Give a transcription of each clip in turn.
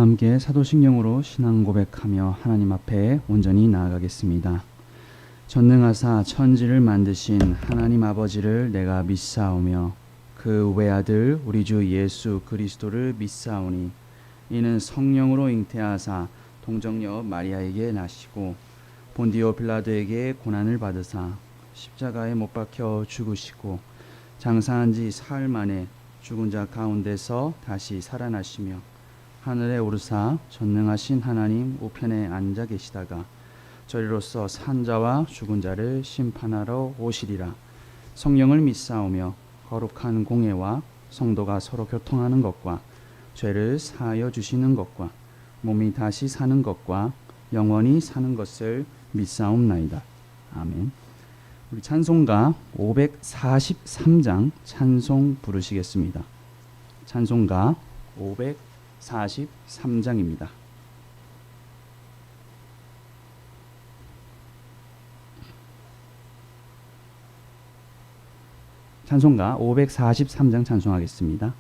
함께 사도신경으로 신앙 고백하며 하나님 앞에 온전히 나아가겠습니다. 전능하사 천지를 만드신 하나님 아버지를 내가 믿사오며 그 외아들 우리 주 예수 그리스도를 믿사오니 이는 성령으로 잉태하사 동정녀 마리아에게 나시고 본디오 빌라도에게 고난을 받으사 십자가에 못 박혀 죽으시고 장사한 지 사흘 만에 죽은 자 가운데서 다시 살아나시며 하늘에 오르사 전능하신 하나님 우편에 앉아 계시다가 저리로서 산 자와 죽은 자를 심판하러 오시리라. 성령을 믿사오며 거룩한 공예와 성도가 서로 교통하는 것과 죄를 사하여 주시는 것과 몸이 다시 사는 것과 영원히 사는 것을 믿사옵나이다. 아멘. 우리 찬송가 543장 찬송 부르시겠습니다. 찬송가 543장입니다. 찬송가 543장 찬송하겠습니다.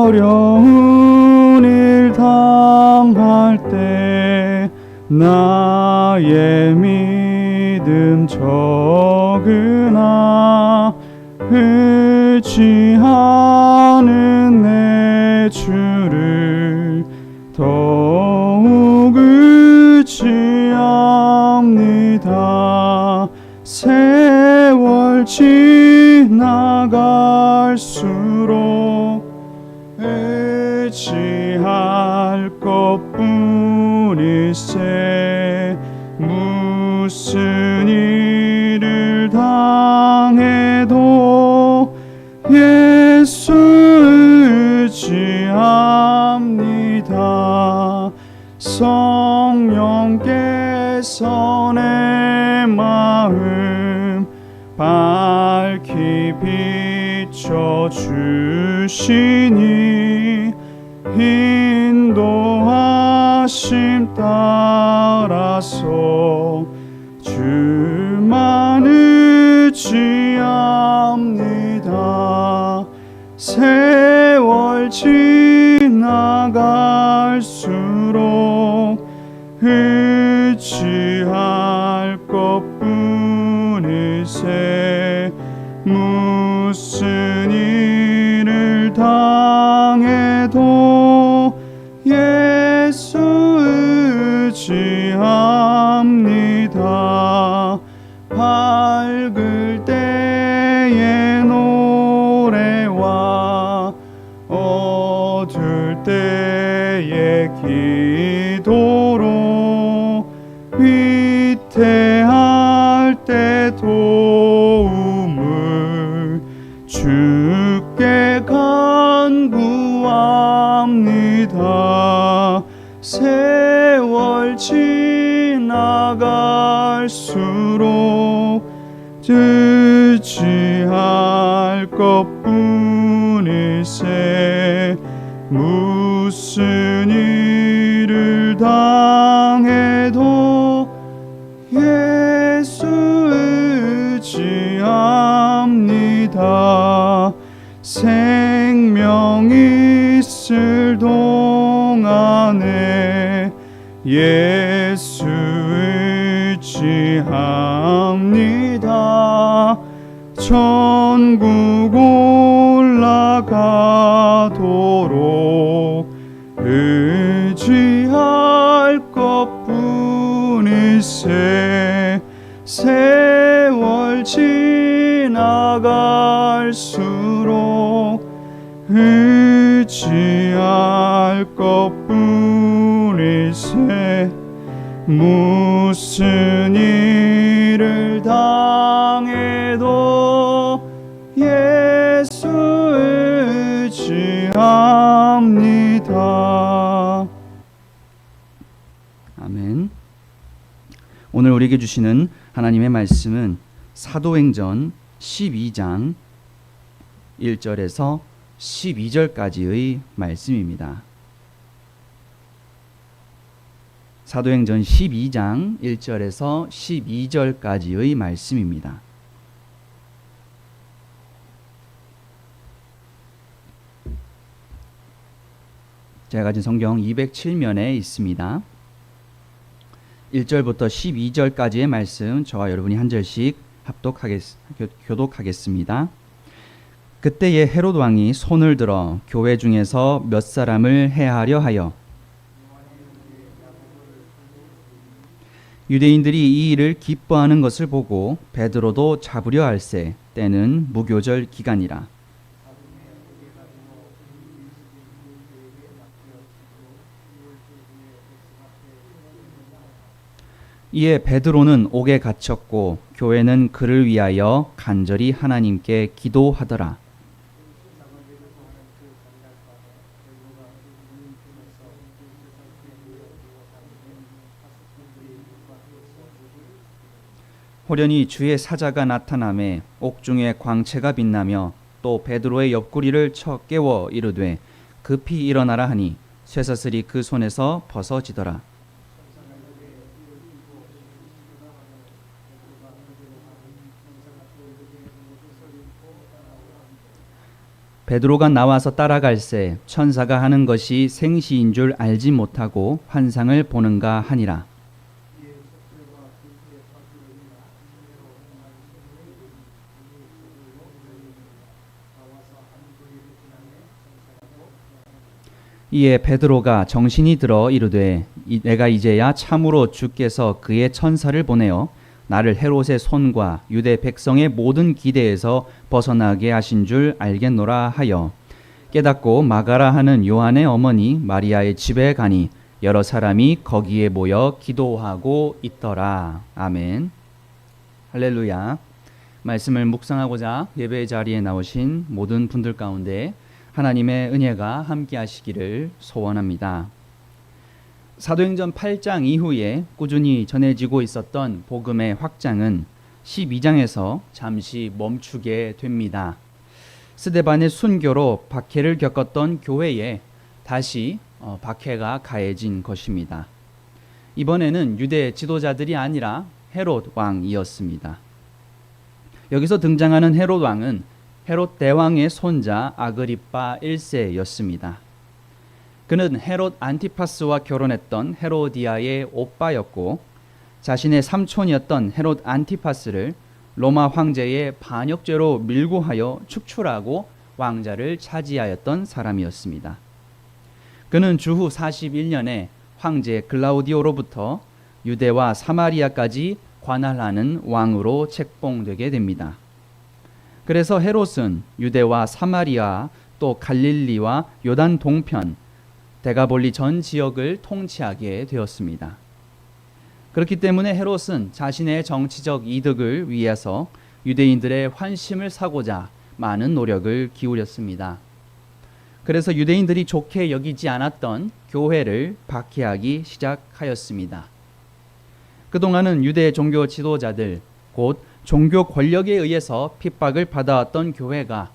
어려운 일 당할 때 나의 믿음 적으나 의지하는 내 주를 더욱 의지합니다. 세월 지나갈수록 의지할 것뿐일세. 무슨 일을 당해도 예수 의지합니다. 성령께서 내 마음 밝히 비춰주시니 인도하심 따라서 주만 의지합니다. 세월 지나갈수록 의지할 것뿐일세. 무슨 일을 당해도 예수 의지합니다. 밝을 때의 노래와 어두울 때의 기도로 위태할 때 도움을 주께 간구합니다. 세월 지나갈수록 의지할 것뿐일세. 무슨 일을 당해도 예수 의지합니다. 생명 있을 동안에 예수 의지합니다. 천국 올라가도록 의지할 것뿐일세. 세월 지나갈수록 의지할 것뿐일세. 무슨 일을 당해도 예수 의지합니다. 아멘. 오늘 우리에게 주시는 하나님의 말씀은 사도행전 12장 1절에서 12절까지의 말씀입니다. 사도행전 12장 1절에서 12절까지의 말씀입니다. 제가 가진 성경 207면에 있습니다. 1절부터 12절까지의 말씀 저와 여러분이 한 절씩 교독하겠습니다. 그때에 헤롯 왕이 손을 들어 교회 중에서 몇 사람을 해하려 하여 유대인들이 이 일을 기뻐하는 것을 보고 베드로도 잡으려 할세. 때는 무교절 기간이라. 이에 베드로는 옥에 갇혔고 교회는 그를 위하여 간절히 하나님께 기도하더라. 호련히 주의 사자가 나타나매 옥중에 광채가 빛나며 또 베드로의 옆구리를 쳐 깨워 이르되 급히 일어나라 하니 쇠사슬이 그 손에서 벗어지더라. 베드로가 나와서 따라갈새 천사가 하는 것이 생시인 줄 알지 못하고 환상을 보는가 하니라. 이에 베드로가 정신이 들어 이르되 내가 이제야 참으로 주께서 그의 천사를 보내어 나를 헤롯의 손과 유대 백성의 모든 기대에서 벗어나게 하신 줄 알겠노라 하여 깨닫고 마가라 하는 요한의 어머니 마리아의 집에 가니 여러 사람이 거기에 모여 기도하고 있더라. 아멘. 할렐루야. 말씀을 묵상하고자 예배의 자리에 나오신 모든 분들 가운데 하나님의 은혜가 함께 하시기를 소원합니다. 사도행전 8장 이후에 꾸준히 전해지고 있었던 복음의 확장은 12장에서 잠시 멈추게 됩니다. 스데반의 순교로 박해를 겪었던 교회에 다시 박해가 가해진 것입니다. 이번에는 유대 지도자들이 아니라 헤롯 왕이었습니다. 여기서 등장하는 헤롯 왕은 헤롯 대왕의 손자 아그리빠 1세였습니다. 그는 헤롯 안티파스와 결혼했던 헤로디아의 오빠였고 자신의 삼촌이었던 헤롯 안티파스를 로마 황제의 반역죄로 밀고 하여 축출하고 왕자를 차지하였던 사람이었습니다. 그는 주후 41년에 황제 글라우디오로부터 유대와 사마리아까지 관할하는 왕으로 책봉되게 됩니다. 그래서 헤롯은 유대와 사마리아 또 갈릴리와 요단 동편 데가볼리 전 지역을 통치하게 되었습니다. 그렇기 때문에 헤롯은 자신의 정치적 이득을 위해서 유대인들의 환심을 사고자 많은 노력을 기울였습니다. 그래서 유대인들이 좋게 여기지 않았던 교회를 박해하기 시작하였습니다. 그동안은 유대 종교 지도자들, 곧 종교 권력에 의해서 핍박을 받아왔던 교회가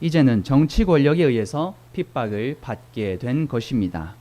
이제는 정치 권력에 의해서 핍박을 받게 된 것입니다.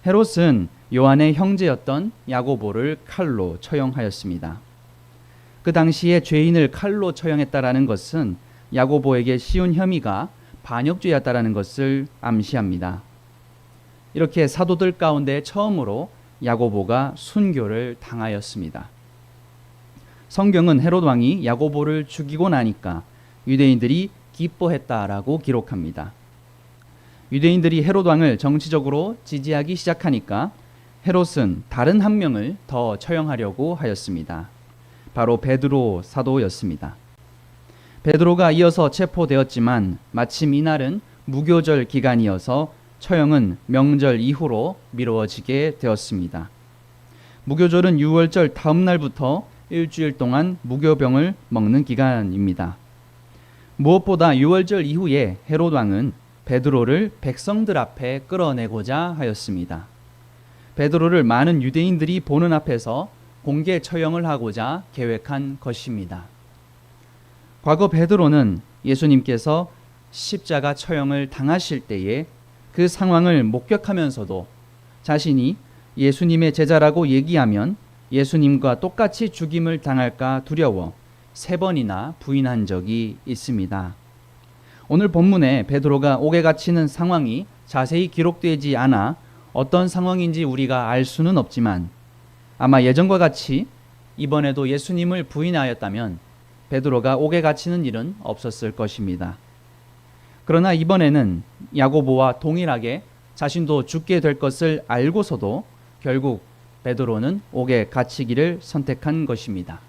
헤롯은 요한의 형제였던 야고보를 칼로 처형하였습니다. 그 당시에 죄인을 칼로 처형했다라는 것은 야고보에게 씌운 혐의가 반역죄였다라는 것을 암시합니다. 이렇게 사도들 가운데 처음으로 야고보가 순교를 당하였습니다. 성경은 헤롯 왕이 야고보를 죽이고 나니까 유대인들이 기뻐했다라고 기록합니다. 유대인들이 헤롯 왕을 정치적으로 지지하기 시작하니까 헤롯은 다른 한 명을 더 처형하려고 하였습니다. 바로 베드로 사도였습니다. 베드로가 이어서 체포되었지만 마침 이날은 무교절 기간이어서 처형은 명절 이후로 미루어지게 되었습니다. 무교절은 유월절 다음 날부터 일주일 동안 무교병을 먹는 기간입니다. 무엇보다 유월절 이후에 헤롯 왕은 베드로를 백성들 앞에 끌어내고자 하였습니다. 베드로를 많은 유대인들이 보는 앞에서 공개 처형을 하고자 계획한 것입니다. 과거 베드로는 예수님께서 십자가 처형을 당하실 때에 그 상황을 목격하면서도 자신이 예수님의 제자라고 얘기하면 예수님과 똑같이 죽임을 당할까 두려워 3번이나 부인한 적이 있습니다. 오늘 본문에 베드로가 옥에 갇히는 상황이 자세히 기록되지 않아 어떤 상황인지 우리가 알 수는 없지만 아마 예전과 같이 이번에도 예수님을 부인하였다면 베드로가 옥에 갇히는 일은 없었을 것입니다. 그러나 이번에는 야고보와 동일하게 자신도 죽게 될 것을 알고서도 결국 베드로는 옥에 갇히기를 선택한 것입니다.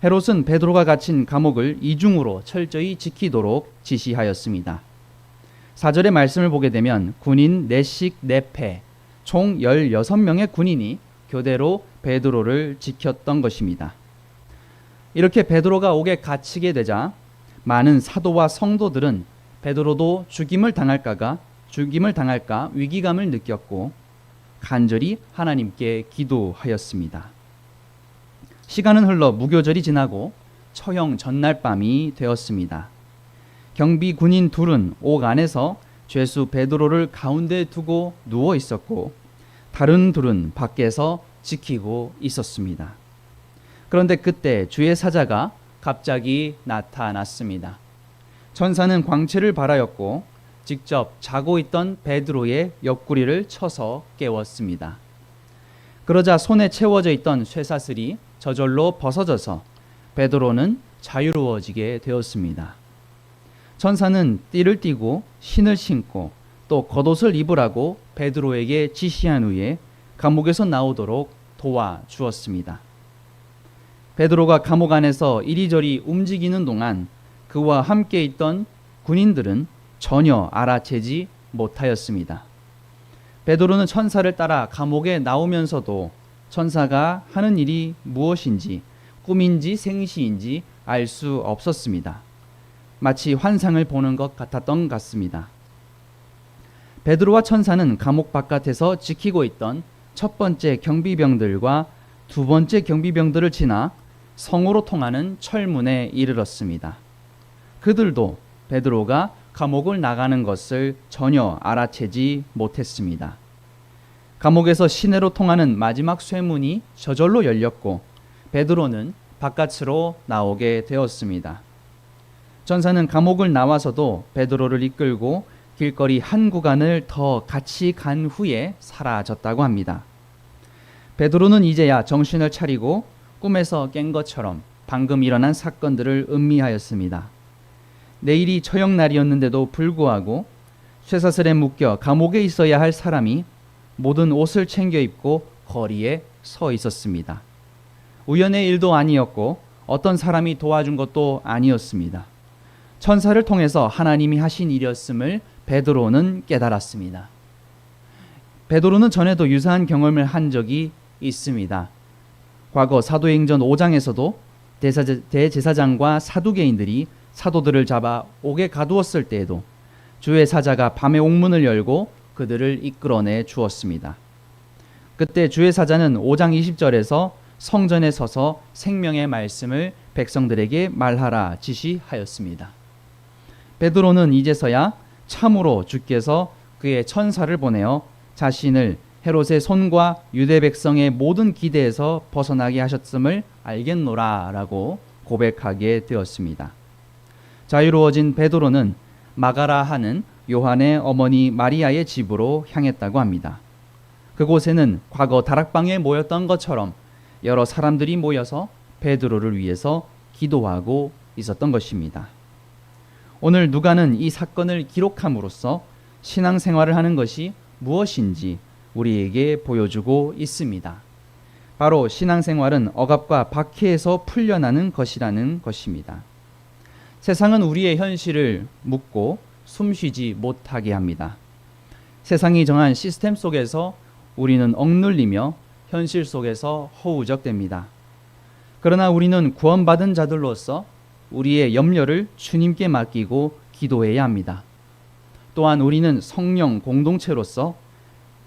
헤롯은 베드로가 갇힌 감옥을 이중으로 철저히 지키도록 지시하였습니다. 4절의 말씀을 보게 되면 군인 4씩 4패, 총 16명의 군인이 교대로 베드로를 지켰던 것입니다. 이렇게 베드로가 옥에 갇히게 되자 많은 사도와 성도들은 베드로도 죽임을 당할까 위기감을 느꼈고 간절히 하나님께 기도하였습니다. 시간은 흘러 무교절이 지나고 처형 전날 밤이 되었습니다. 경비 군인 둘은 옥 안에서 죄수 베드로를 가운데 두고 누워 있었고 다른 둘은 밖에서 지키고 있었습니다. 그런데 그때 주의 사자가 갑자기 나타났습니다. 천사는 광채를 발하였고 직접 자고 있던 베드로의 옆구리를 쳐서 깨웠습니다. 그러자 손에 채워져 있던 쇠사슬이 저절로 벗어져서 베드로는 자유로워지게 되었습니다. 천사는 띠를 띠고 신을 신고 또 겉옷을 입으라고 베드로에게 지시한 후에 감옥에서 나오도록 도와주었습니다. 베드로가 감옥 안에서 이리저리 움직이는 동안 그와 함께 있던 군인들은 전혀 알아채지 못하였습니다. 베드로는 천사를 따라 감옥에 나오면서도 천사가 하는 일이 무엇인지 꿈인지 생시인지 알 수 없었습니다. 마치 환상을 보는 것 같습니다. 베드로와 천사는 감옥 바깥에서 지키고 있던 첫 번째 경비병들과 두 번째 경비병들을 지나 성으로 통하는 철문에 이르렀습니다. 그들도 베드로가 감옥을 나가는 것을 전혀 알아채지 못했습니다. 감옥에서 시내로 통하는 마지막 쇠문이 저절로 열렸고 베드로는 바깥으로 나오게 되었습니다. 천사는 감옥을 나와서도 베드로를 이끌고 길거리 한 구간을 더 같이 간 후에 사라졌다고 합니다. 베드로는 이제야 정신을 차리고 꿈에서 깬 것처럼 방금 일어난 사건들을 음미하였습니다. 내일이 처형날이었는데도 불구하고 쇠사슬에 묶여 감옥에 있어야 할 사람이 모든 옷을 챙겨 입고 거리에 서 있었습니다. 우연의 일도 아니었고 어떤 사람이 도와준 것도 아니었습니다. 천사를 통해서 하나님이 하신 일이었음을 베드로는 깨달았습니다. 베드로는 전에도 유사한 경험을 한 적이 있습니다. 과거 사도행전 5장에서도 대제사장과 사두개인들이 사도들을 잡아 옥에 가두었을 때에도 주의 사자가 밤에 옥문을 열고 그들을 이끌어내 주었습니다. 그때 주의 사자는 5장 20절에서 성전에 서서 생명의 말씀을 백성들에게 말하라 지시하였습니다. 베드로는 이제서야 참으로 주께서 그의 천사를 보내어 자신을 헤롯의 손과 유대 백성의 모든 기대에서 벗어나게 하셨음을 알겠노라 라고 고백하게 되었습니다. 자유로워진 베드로는 마가라 하는 요한의 어머니 마리아의 집으로 향했다고 합니다. 그곳에는 과거 다락방에 모였던 것처럼 여러 사람들이 모여서 베드로를 위해서 기도하고 있었던 것입니다. 오늘 누가는 이 사건을 기록함으로써 신앙생활을 하는 것이 무엇인지 우리에게 보여주고 있습니다. 바로 신앙생활은 억압과 박해에서 풀려나는 것이라는 것입니다. 세상은 우리의 현실을 묻고 숨쉬지 못하게 합니다. 세상이 정한 시스템 속에서 우리는 억눌리며 현실 속에서 허우적됩니다. 그러나 우리는 구원받은 자들로서 우리의 염려를 주님께 맡기고 기도해야 합니다. 또한 우리는 성령 공동체로서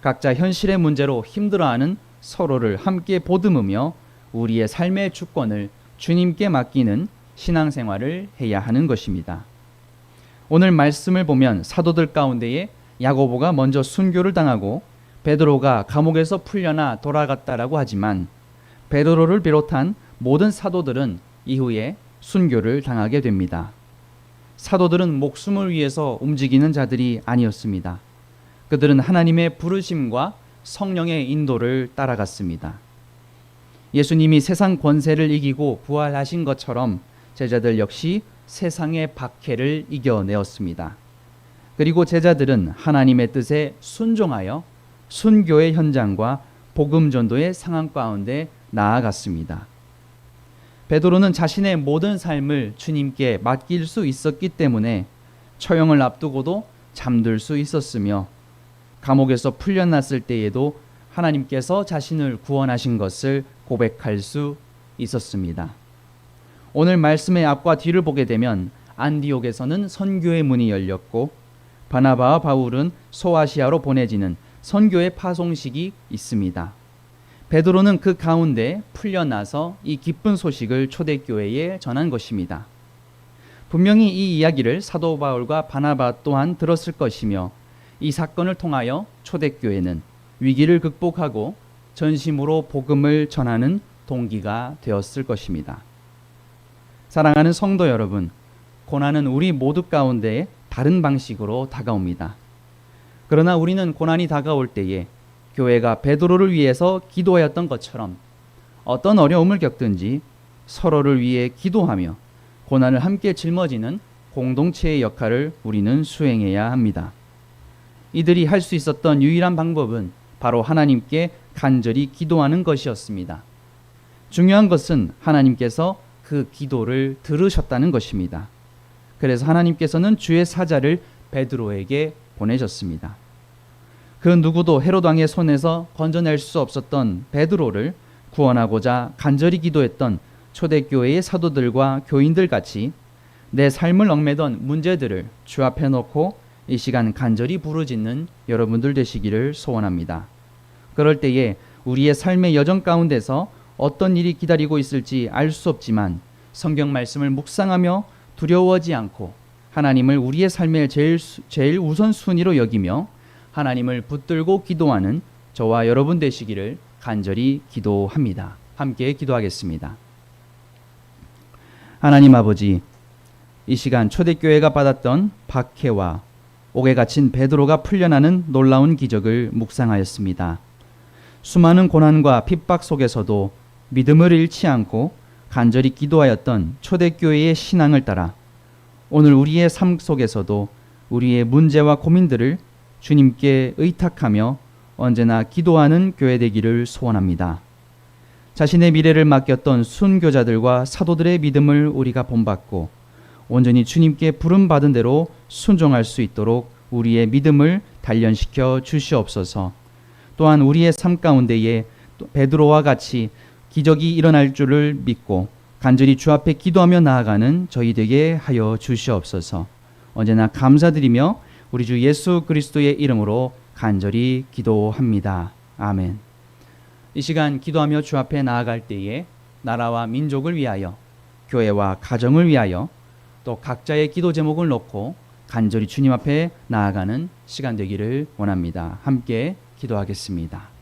각자 현실의 문제로 힘들어하는 서로를 함께 보듬으며 우리의 삶의 주권을 주님께 맡기는 신앙생활을 해야 하는 것입니다. 오늘 말씀을 보면 사도들 가운데에 야고보가 먼저 순교를 당하고 베드로가 감옥에서 풀려나 돌아갔다라고 하지만 베드로를 비롯한 모든 사도들은 이후에 순교를 당하게 됩니다. 사도들은 목숨을 위해서 움직이는 자들이 아니었습니다. 그들은 하나님의 부르심과 성령의 인도를 따라갔습니다. 예수님이 세상 권세를 이기고 부활하신 것처럼 제자들 역시 세상의 박해를 이겨내었습니다. 그리고 제자들은 하나님의 뜻에 순종하여 순교의 현장과 복음 전도의 상황 가운데 나아갔습니다. 베드로는 자신의 모든 삶을 주님께 맡길 수 있었기 때문에 처형을 앞두고도 잠들 수 있었으며 감옥에서 풀려났을 때에도 하나님께서 자신을 구원하신 것을 고백할 수 있었습니다. 오늘 말씀의 앞과 뒤를 보게 되면 안디옥에서는 선교의 문이 열렸고 바나바와 바울은 소아시아로 보내지는 선교의 파송식이 있습니다. 베드로는 그 가운데 풀려나서 이 기쁜 소식을 초대교회에 전한 것입니다. 분명히 이 이야기를 사도 바울과 바나바 또한 들었을 것이며 이 사건을 통하여 초대교회는 위기를 극복하고 전심으로 복음을 전하는 동기가 되었을 것입니다. 사랑하는 성도 여러분, 고난은 우리 모두 가운데 다른 방식으로 다가옵니다. 그러나 우리는 고난이 다가올 때에 교회가 베드로를 위해서 기도하였던 것처럼 어떤 어려움을 겪든지 서로를 위해 기도하며 고난을 함께 짊어지는 공동체의 역할을 우리는 수행해야 합니다. 이들이 할 수 있었던 유일한 방법은 바로 하나님께 간절히 기도하는 것이었습니다. 중요한 것은 하나님께서 그 기도를 들으셨다는 것입니다. 그래서 하나님께서는 주의 사자를 베드로에게 보내셨습니다. 그 누구도 헤롯 왕의 손에서 건져낼 수 없었던 베드로를 구원하고자 간절히 기도했던 초대교회의 사도들과 교인들 같이 내 삶을 얽매던 문제들을 주 앞에 놓고 이 시간 간절히 부르짖는 여러분들 되시기를 소원합니다. 그럴 때에 우리의 삶의 여정 가운데서 어떤 일이 기다리고 있을지 알 수 없지만 성경 말씀을 묵상하며 두려워하지 않고 하나님을 우리의 삶의 제일 우선순위로 여기며 하나님을 붙들고 기도하는 저와 여러분 되시기를 간절히 기도합니다. 함께 기도하겠습니다. 하나님 아버지, 이 시간 초대교회가 받았던 박해와 옥에 갇힌 베드로가 풀려나는 놀라운 기적을 묵상하였습니다. 수많은 고난과 핍박 속에서도 믿음을 잃지 않고 간절히 기도하였던 초대교회의 신앙을 따라 오늘 우리의 삶 속에서도 우리의 문제와 고민들을 주님께 의탁하며 언제나 기도하는 교회 되기를 소원합니다. 자신의 미래를 맡겼던 순교자들과 사도들의 믿음을 우리가 본받고 온전히 주님께 부름받은 대로 순종할 수 있도록 우리의 믿음을 단련시켜 주시옵소서. 또한 우리의 삶 가운데에 베드로와 같이 기적이 일어날 줄을 믿고 간절히 주 앞에 기도하며 나아가는 저희 되게 하여 주시옵소서. 언제나 감사드리며 우리 주 예수 그리스도의 이름으로 간절히 기도합니다. 아멘. 이 시간 기도하며 주 앞에 나아갈 때에 나라와 민족을 위하여, 교회와 가정을 위하여, 또 각자의 기도 제목을 놓고 간절히 주님 앞에 나아가는 시간 되기를 원합니다. 함께 기도하겠습니다.